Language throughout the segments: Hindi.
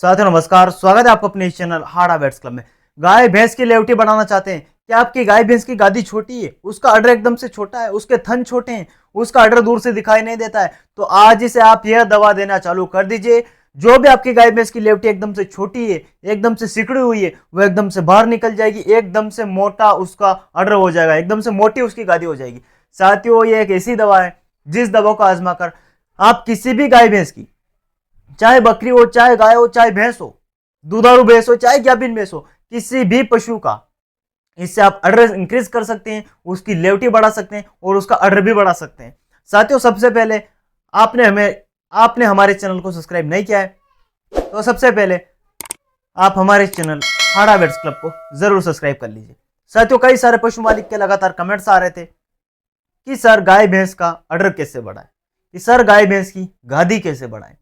साथियों नमस्कार, स्वागत है आपका अपने इस चैनल हाड़ा बैट्स क्लब में। गाय भैंस की लेवटी बढ़ाना चाहते हैं क्या? आपकी गाय भैंस की गादी छोटी है, उसका अडर एकदम से छोटा है, उसके थन छोटे हैं, उसका अडर दूर से दिखाई नहीं देता है, तो आज ही से आप यह दवा देना चालू कर दीजिए। जो भी आपकी गाय भैंस की लेवटी एकदम से छोटी है, एकदम से सिकड़ी हुई है, वो एकदम से बाहर निकल जाएगी, एकदम से मोटा उसका अडर हो जाएगा, एकदम से मोटी उसकी गादी हो जाएगी। साथियों, ये एक ऐसी दवा है जिस दवा को आजमा कर आप किसी भी गाय भैंस की, चाहे बकरी हो, चाहे गाय हो, चाहे भैंस हो, दुधारू भैंस हो, चाहे गाभिन भैंस हो, किसी भी पशु का इससे आप अडर इंक्रीज कर सकते हैं, उसकी लेवटी बढ़ा सकते हैं और उसका अडर भी बढ़ा सकते हैं। साथियों, सबसे पहले आपने हमारे चैनल को सब्सक्राइब नहीं किया है तो सबसे पहले आप हमारे चैनल हाड़ा बैट्स क्लब को जरूर सब्सक्राइब कर लीजिए। साथियों, कई सारे पशु मालिक के लगातार कमेंट्स आ रहे थे कि सर गाय भैंस का अडर कैसे बढ़ाए, कि सर गाय भैंस की गादी कैसे बढ़ाए,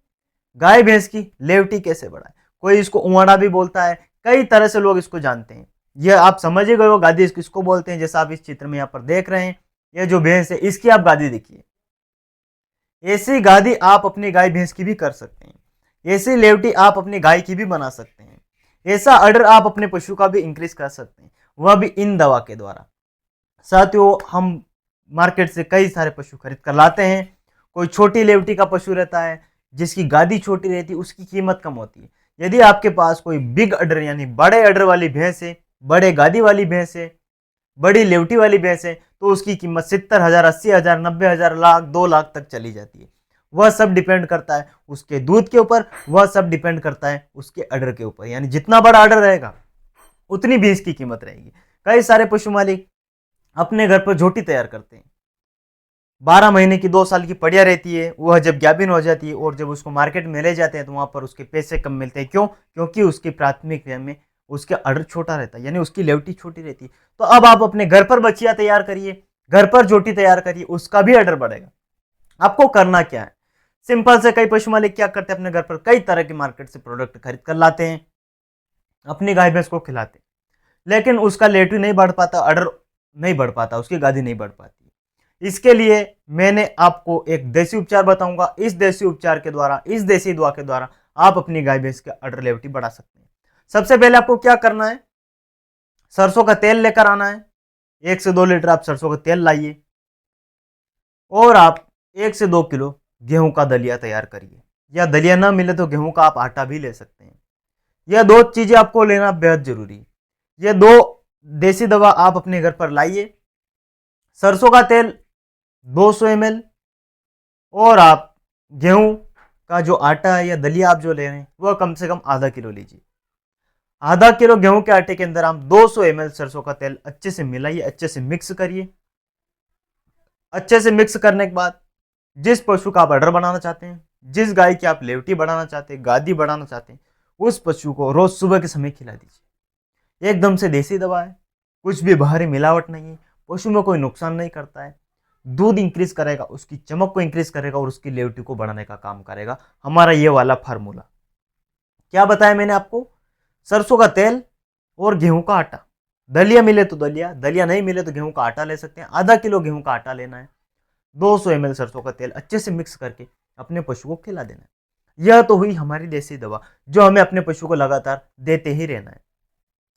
गाय भैंस की लेवटी कैसे बढ़ाए। कोई इसको उवाड़ा भी बोलता है, कई तरह से लोग इसको जानते हैं। यह आप समझ ही गए हो गादी किसको बोलते हैं। जैसा आप इस चित्र में यहाँ पर देख रहे हैं, यह जो भैंस है इसकी आप गादी देखिए। ऐसी गादी आप अपनी गाय भैंस की भी कर सकते हैं, ऐसी लेवटी आप अपनी गाय की भी बना सकते हैं, ऐसा अडर आप अपने पशु का भी इंक्रीज कर सकते हैं, वह भी इन दवा के द्वारा। साथियों, हम मार्केट से कई सारे पशु खरीद कर लाते हैं। कोई छोटी लेवटी का पशु रहता है जिसकी गादी छोटी रहती है, उसकी कीमत कम होती है। यदि आपके पास कोई बिग अडर यानी बड़े अडर वाली भैंस है, बड़े गादी वाली भैंस है, बड़ी लेवटी वाली भैंस है, तो उसकी कीमत 70,000, 80,000, 90,000, लाख, 2 लाख तक चली जाती है। वह सब डिपेंड करता है उसके दूध के ऊपर, वह सब डिपेंड करता है उसके अडर के ऊपर। यानी जितना बड़ा अडर रहेगा उतनी भैंस की कीमत रहेगी। कई सारे पशु मालिक अपने घर पर झोटी तैयार करते हैं, 12 महीने की 2 साल की पड़िया रहती है। वह जब गाभिन हो जाती है और जब उसको मार्केट में ले जाते हैं तो वहां पर उसके पैसे कम मिलते हैं। क्यों? क्योंकि उसकी प्राथमिक में उसका अडर छोटा रहता है, यानी उसकी लेवटी छोटी रहती है। तो अब आप अपने घर पर बच्चियां तैयार करिए, घर पर जोटी तैयार करिए, उसका भी अडर बढ़ेगा। आपको करना क्या है? सिंपल से, कई पशु मालिक क्या करते हैं, अपने घर पर कई तरह के मार्केट से प्रोडक्ट खरीद कर लाते हैं, अपनी गाय भैंस को खिलाते हैं, लेकिन उसका लेवटी नहीं बढ़ पाता, अडर नहीं बढ़ पाता, उसकी गादी नहीं बढ़ पाती। इसके लिए मैंने आपको एक देसी उपचार बताऊंगा। इस देसी उपचार के द्वारा, इस देसी दवा के द्वारा आप अपनी गाय भैंस के अडर लेवटी बढ़ा सकते हैं। सबसे पहले आपको क्या करना है, सरसों का तेल लेकर आना है। 1 से 2 लीटर आप सरसों का तेल लाइए और आप 1 से 2 किलो गेहूं का दलिया तैयार करिए, या दलिया ना मिले तो गेहूं का आप आटा भी ले सकते हैं। यह 2 चीजें आपको लेना बेहद जरूरी है। यह 2 देसी दवा आप अपने घर पर लाइए। सरसों का तेल 200 ml और आप गेहूं का जो आटा है या दलिया आप जो ले रहे हैं वह कम से कम आधा किलो लीजिए। आधा किलो गेहूं के आटे के अंदर आप 200 ml सरसों का तेल अच्छे से मिलाइए, अच्छे से मिक्स करिए। अच्छे से मिक्स करने के बाद जिस पशु का आप अडर बनाना चाहते हैं, जिस गाय की आप लेवटी बढ़ाना चाहते हैं, गादी बढ़ाना चाहते हैं, उस पशु को रोज सुबह के समय खिला दीजिए। एकदम से देसी दवा है, कुछ भी बाहरी मिलावट नहीं है, पशु में कोई नुकसान नहीं करता है, दूध इंक्रीज करेगा, उसकी चमक को इंक्रीज करेगा और उसकी लेवटी को बढ़ाने का काम करेगा हमारा ये वाला फार्मूला। क्या बताया मैंने आपको? सरसों का तेल और गेहूं का आटा, दलिया मिले तो दलिया, दलिया नहीं मिले तो गेहूं का आटा ले सकते हैं। आधा किलो गेहूं का आटा लेना है, 200 ml सरसों का तेल अच्छे से मिक्स करके अपने पशु को खिला देना है। यह तो हुई हमारी देसी दवा जो हमें अपने पशु को लगातार देते ही रहना है।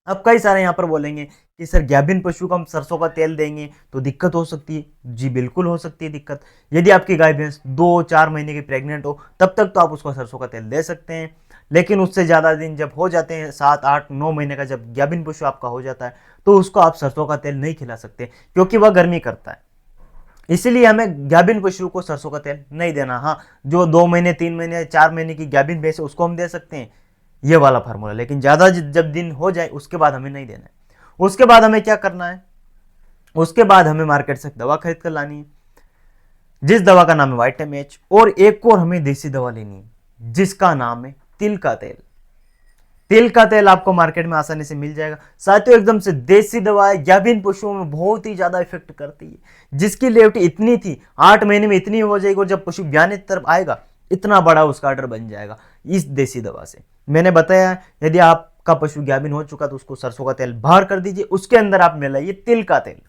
अब कई सारे यहाँ पर बोलेंगे कि सर गाभिन पशु को हम सरसों का तेल देंगे तो दिक्कत हो सकती है। जी बिल्कुल हो सकती है दिक्कत। यदि आपकी गाय भैंस 2-4 महीने की प्रेग्नेंट हो तब तक तो आप उसको सरसों का तेल दे सकते हैं, लेकिन उससे ज़्यादा दिन जब हो जाते हैं, 7-8-9 महीने का जब गाभिन पशु आपका हो जाता है, तो उसको आप सरसों का तेल नहीं खिला सकते क्योंकि वह गर्मी करता है। इसीलिए हमें गाभिन पशु को सरसों का तेल नहीं देना। हाँ, जो 2 महीने, 3 महीने, 4 महीने की गाभिन भैंस है उसको हम दे सकते हैं, ये वाला फार्मूला। लेकिन ज्यादा जब दिन हो जाए उसके बाद हमें नहीं देना है। उसके बाद हमें क्या करना है? उसके बाद हमें मार्केट से दवा खरीद कर लानी है, जिस दवा का नाम है वाइटामेच, और एक और हमें देसी दवा लेनी है जिसका नाम है तिल का तेल। तिल का तेल आपको मार्केट में आसानी से मिल जाएगा। साथियों, एकदम से देसी दवा है, गाभिन पशुओं में बहुत ही ज्यादा इफेक्ट करती है। जिसकी लेवटी इतनी थी 8 महीने में इतनी हो जाएगी, और जब पशु ब्याने की तरफ आएगा इतना बड़ा उसका अडर बन जाएगा इस देसी दवा से। मैंने बताया, यदि आपका पशु गाभिन हो चुका तो उसको सरसों का तेल बाहर कर दीजिए, उसके अंदर आप मिलाइए तिल का तेल।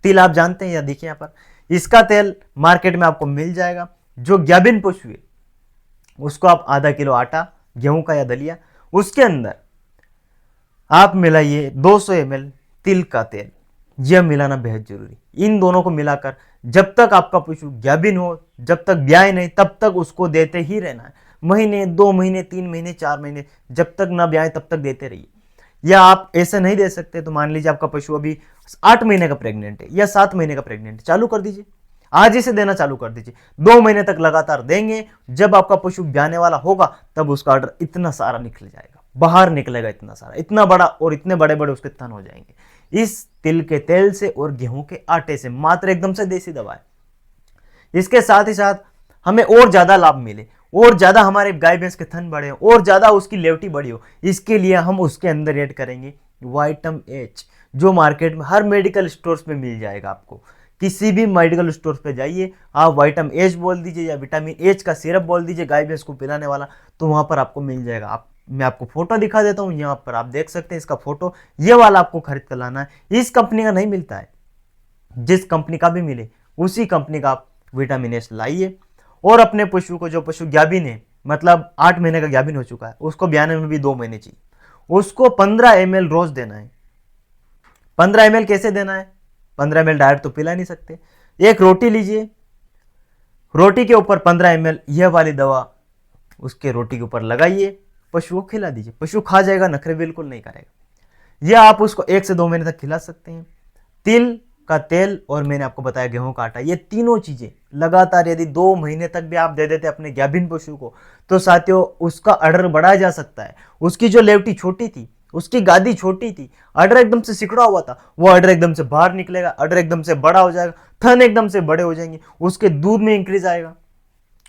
तिल आप जानते हैं, या देखिए यहाँ पर, इसका तेल मार्केट में आपको मिल जाएगा। जो गाभिन पशु है उसको आप आधा किलो आटा गेहूं का या दलिया, उसके अंदर आप मिलाइए 200 ml तिल का तेल। यह मिलाना बेहद जरूरी। इन दोनों को मिलाकर जब तक आपका पशु गाभिन हो, जब तक ब्याए नहीं, तब तक उसको देते ही रहना है। महीने, 2 महीने, 3 महीने, 4 महीने, जब तक ना ब्याए तब तक देते रहिए। या आप ऐसे नहीं दे सकते तो मान लीजिए आपका पशु अभी 8 महीने का प्रेग्नेंट है या 7 महीने का प्रेग्नेंट है, चालू कर दीजिए, आज ही से देना चालू कर दीजिए। 2 महीने तक लगातार देंगे, जब आपका पशु ब्याने वाला होगा तब उसका ऑर्डर इतना सारा निकल जाएगा, बाहर निकलेगा इतना सारा, इतना बड़ा, और इतने बड़े बड़े उसके थन हो जाएंगे इस तिल के तेल से और गेहूं के आटे से। मात्र एकदम से देसी दवा है। इसके साथ ही साथ हमें और ज्यादा लाभ मिले, और ज्यादा हमारे गाय भैंस के थन बड़े हो, और ज्यादा उसकी लेवटी बड़ी हो, इसके लिए हम उसके अंदर ऐड करेंगे वाइटम एच, जो मार्केट में हर मेडिकल स्टोर्स में मिल जाएगा। आपको किसी भी मेडिकल स्टोर पे जाइए, आप वाइटम एच बोल दीजिए या विटामिन एच का सिरप बोल दीजिए गाय भैंस को पिलाने वाला, तो वहां पर आपको मिल जाएगा। मैं आपको फोटो दिखा देता हूँ, यहाँ पर आप देख सकते हैं इसका फोटो। ये वाला आपको खरीद कर लाना है। इस कंपनी का नहीं मिलता है, जिस कंपनी का भी मिले उसी कंपनी का आप विटामिन एच लाइए, और अपने पशु को, जो पशु गाभिन है, मतलब 8 महीने का गाभिन हो चुका है, उसको ब्याने में भी 2 महीने चाहिए, उसको 15 ml रोज देना है। 15 ml कैसे देना है? 15 ml डायरेक्ट तो पिला नहीं सकते। एक रोटी लीजिए, रोटी के ऊपर 15 ml यह वाली दवा उसके रोटी के ऊपर लगाइए, पशु को खिला दीजिए। पशु खा जाएगा, नखरे बिल्कुल नहीं करेगा। यह आप उसको 1 से 2 महीने तक खिला सकते हैं। तिल का तेल और मैंने आपको बताया गेहूं का आटा, ये तीनों चीजें लगातार यदि 2 महीने तक भी आप दे देते अपने गाभिन पशु को, तो साथियों उसका अडर बढ़ाया जा सकता है। उसकी जो लेवटी छोटी थी, उसकी गादी छोटी थी, अडर एकदम से सिकुड़ा हुआ था, वो अडर एकदम से बाहर निकलेगा, अडर एकदम से बड़ा हो जाएगा, थन एकदम से बड़े हो जाएंगे, उसके दूध में इंक्रीज आएगा,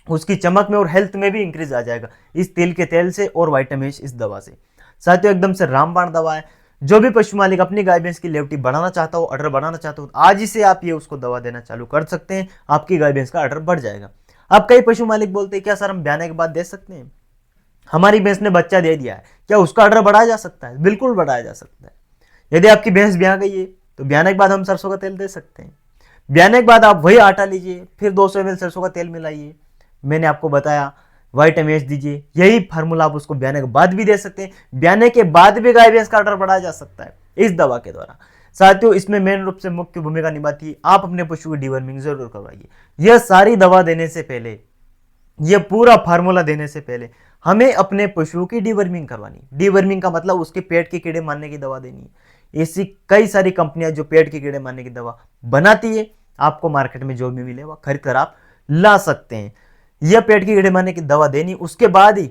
उसकी चमक में और हेल्थ में भी इंक्रीज आ जाएगा इस तिल के तेल से और वाइटामिन इस दवा से। साथियों एकदम से रामबाण दवा है। जो भी पशु मालिक अपनी गाय भैंस की लेवटी बढ़ाना चाहता हो, अडर बढ़ाना चाहता हो, आज ही से आप ये उसको दवा देना चालू कर सकते हैं, आपकी गाय भैंस का अडर बढ़ जाएगा। अब कई पशु मालिक बोलते हैं क्या सर हम ब्याने के बाद दे सकते हैं? हमारी भैंस ने बच्चा दे दिया है, क्या उसका अडर बढ़ाया जा सकता है? बिल्कुल बढ़ाया जा सकता है। यदि आपकी भैंस ब्याह गई है तो ब्याने के बाद हम सरसों का तेल दे सकते हैं। ब्याने के बाद आप वही आटा लीजिए, फिर 200 ml सरसों का तेल मिलाइए, मैंने आपको बताया वाइटामिन एच दीजिए। यही फार्मूला आप उसको ब्याने के बाद भी दे सकते हैं। ब्याने के बाद भी गाय भैंस का ऑर्डर बढ़ाया जा सकता है इस दवा के द्वारा। साथियों इसमें मेन रूप से मुख्य भूमिका निभाती है आप अपने पशु की डीवर्मिंग जरूर करवाइए। यह सारी दवा देने से पहले, यह पूरा फार्मूला देने से पहले हमें अपने पशु की डीवर्मिंग करवानी। डीवर्मिंग का मतलब उसके पेट के कीड़े मारने की दवा देनी है। ऐसी कई सारी कंपनियां जो पेट के कीड़े मारने की दवा बनाती है, आपको मार्केट में जो भी मिले वह खरीद कर आप ला सकते हैं। यह पेट की कीड़े मारने की दवा देनी, उसके बाद ही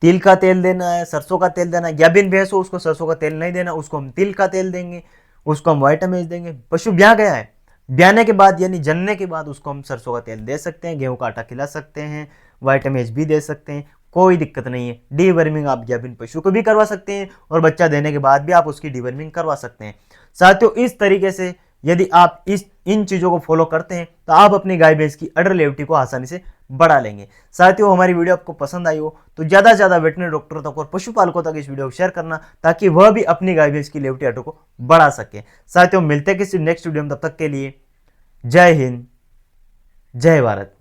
तिल का तेल देना है, सरसों का तेल देना है। गाभिन भैंस हो उसको सरसों का तेल नहीं देना, उसको हम तिल का तेल देंगे, उसको हम वाइटामिन देंगे। पशु ब्याह गया है, ब्याने के बाद यानी जनने के बाद उसको हम सरसों का तेल दे सकते हैं, गेहूं का आटा खिला सकते हैं, वाइटामिन भी दे सकते हैं, कोई दिक्कत नहीं है। डीवर्मिंग आप गाभिन पशु को भी करवा सकते हैं और बच्चा देने के बाद भी आप उसकी डीवर्मिंग करवा सकते हैं। साथियों इस तरीके से यदि आप इन चीजों को फॉलो करते हैं तो आप अपनी गाय भैंस की अडर लेवटी को आसानी से बढ़ा लेंगे। साथियों हमारी वीडियो आपको पसंद आई हो तो ज्यादा से ज्यादा वेटनरी डॉक्टरों तक और पशुपालकों तक इस वीडियो को शेयर करना, ताकि वह भी अपनी गाय भैंस की लेवटी अडर को बढ़ा सके। साथियों मिलते हैं किसी नेक्स्ट वीडियो में, तब तक के लिए जय हिंद, जय भारत।